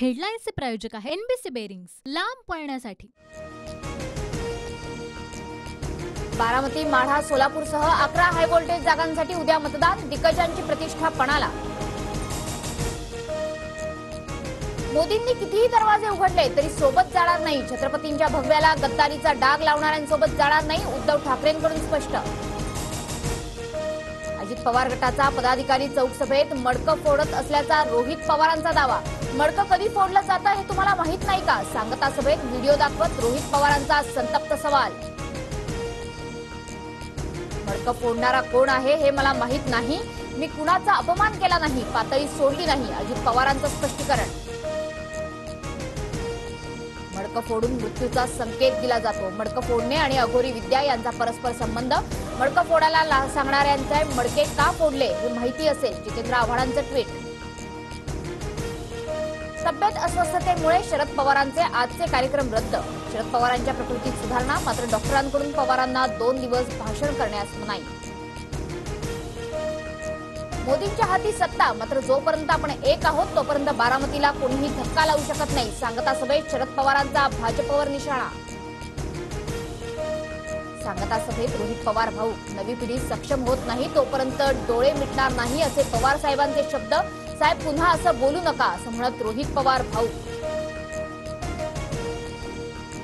हेडलाईन्सचे प्रायोजक आहे NBC bearings, लांब पळण्यासाठी। बारामती, माढा, सोलापूरसह 11 हाय व्होल्टेज जागांसाठी उद्या मतदान, दिग्गजांची प्रतिष्ठा पणाला। मोदींनी कितीही दरवाजे उघडले तरी सोबत जाणार नाही, छत्रपतींच्या भगव्याला गद्दारीचा डाग लावणाऱ्यांसोबत जाणार नाही, उद्धव ठाकरेंकडून स्पष्ट। अजित पवार गटाचा पदाधिकारी चौक सभेत मडकं फोडत असल्याचा रोहित पवारांचा दावा। मडकं कधी फोडलं जातं हे तुम्हाला माहित नाही का, सांगता सभेत व्हिडिओ दाखवत रोहित पवारांचा संतप्त सवाल। मडकं फोडणारा कोण आहे हे मला माहित नाही, मी कुणाचा अपमान केला नाही, पातळी सोडली नाही, अजित पवारांचं स्पष्टीकरण। मडकं फोडून मृत्यूचा संकेत दिला जातो, मडकं फोडणे आणि अघोरी विद्या यांचा परस्पर संबंध। मडकं फोडायला सांगणाऱ्यांचे मडके का फोडले हे माहिती असेल, जितेंद्र आव्हाडांचं ट्विट। तब्येत अस्वस्थतेमुळे शरद पवारांचे आजचे कार्यक्रम रद्द, शरद पवारांच्या प्रकृतीत सुधारणा, मात्र डॉक्टरांकडून पवारांना 2 दिवस भाषण करण्यास मनाई। मोदींच्या हाती सत्ता, मात्र जोपर्यंत आपण एक आहोत तोपर्यंत बारामतीला कोणीही धक्का लावू शकत नाही, सांगता सभेत शरद पवारांचा भाजपवर निशाणा। सांगता सभेत रोहित पवार भाऊ, नवी पिढी सक्षम होत नाही तोपर्यंत डोळे मिटणार नाही असे पवार साहेबांचे शब्द, साहेब पुन्हा असं बोलू नका असं म्हणत रोहित पवार भाऊ।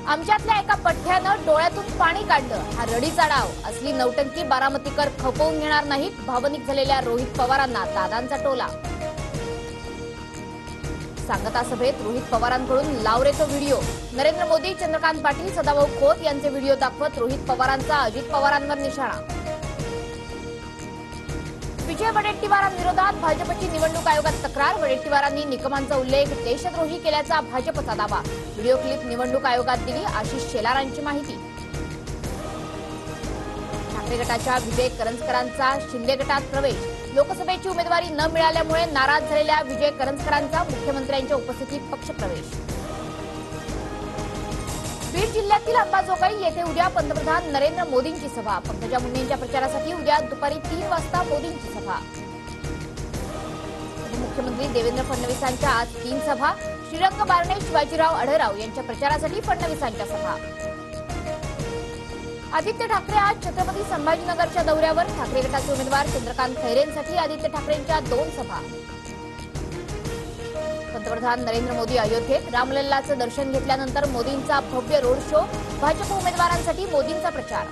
आमच्यातल्या एका पठ्ठ्यानं डोळ्यातून पाणी काढलं, हा रडीचा डाव, असली नौटंकी बारामतीकर खपवून घेणार नाहीत, भावनिक झालेल्या रोहित पवारांना दादांचा टोला। सांगता सभेत रोहित पवारांकडून लाव रे तो व्हिडिओ, नरेंद्र मोदी, चंद्रकांत पाटील, सदाभाऊ खोत यांचे व्हिडिओ दाखवत रोहित पवारांचा अजित पवारांवर निशाणा। विजय वडेट्टीवारांविरोधात भाजपची निवडणूक आयोगात तक्रार, वडेट्टीवारांनी निकमांचा उल्लेख देशद्रोही केल्याचा भाजपचा दावा, व्हिडिओ क्लिप निवडणूक आयोगात दिली, आशिष शेलारांची माहिती। ठाकरे गटाच्या विजय करंजकरांचा शिंदे गटात प्रवेश, लोकसभेची उमेदवारी न मिळाल्यामुळे नाराज झालेल्या विजय करंजकरांचा मुख्यमंत्र्यांच्या उपस्थितीत पक्षप्रवेश। बीड जिल्ह्यातील अंबाजोगाई येथे उद्या पंतप्रधान नरेंद्र मोदींची सभा, पंकजा मुंडेंच्या प्रचारासाठी उद्या दुपारी 3 वाजता मोदींची सभा। मुख्यमंत्री देवेंद्र फडणवीसांच्या आज 3 सभा, श्रीरंग बारणे, शिवाजीराव आढळराव यांच्या प्रचारासाठी फडणवीसांच्या सभा। आदित्य ठाकरे आज छत्रपती संभाजीनगरच्या दौऱ्यावर, ठाकरे गटाचे उमेदवार चंद्रकांत खैरेंसाठी आदित्य ठाकरेंच्या 2 सभा। पंतप्रधान नरेंद्र मोदी अयोध्येत, रामलल्लाचं दर्शन घेतल्यानंतर मोदींचा भव्य रोड शो, भाजप उमेदवारांसाठी मोदींचा प्रचार।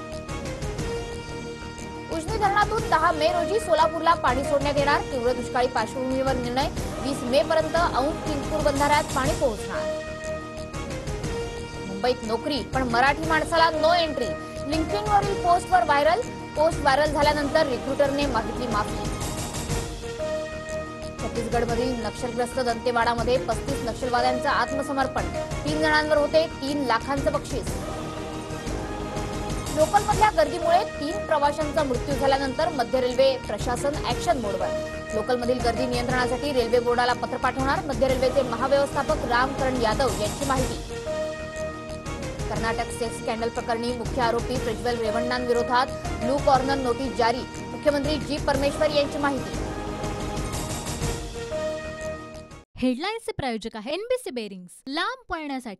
उजनी धरणातून 10 मे रोजी सोलापूरला पाणी सोडण्यात येणार, तीव्र दुष्काळी पार्श्वभूमीवर निर्णय, 20 मे पर्यंत औंध चिंचपूर बंधाऱ्यात पाणी पोहोचणार। मुंबईत नोकरी पण मराठी माणसाला नो एंट्री, लिंक्डइनवरील पोस्ट व्हायरल झाल्यानंतर रिक्रुटरने मागितली माफी। छत्तीसगडमधील नक्षलग्रस्त दंतेवाडामध्ये 35 नक्षलवाद्यांचं आत्मसमर्पण, 3 जणांवर होते 3 लाखांचं बक्षीस। लोकलमधल्या गर्दीमुळे 3 प्रवाशांचा मृत्यू झाल्यानंतर मध्य रेल्वे प्रशासन ऍक्शन मोडवर, लोकलमधील गर्दी नियंत्रणासाठी रेल्वे बोर्डाला पत्र पाठवणार, मध्य रेल्वेचे महाव्यवस्थापक रामकरण यादव यांची माहिती। कर्नाटक सेक्स स्कॅन्डल प्रकरणी मुख्य आरोपी प्रज्वल रेवण्णांविरोधात ब्लू कॉर्नर नोटीस जारी, मुख्यमंत्री जी परमेश्वर यांची माहिती। हेडलाईन्सचे प्रायोजक आहे एनबीसी बेरिंग्स, लांब पळण्यासाठी।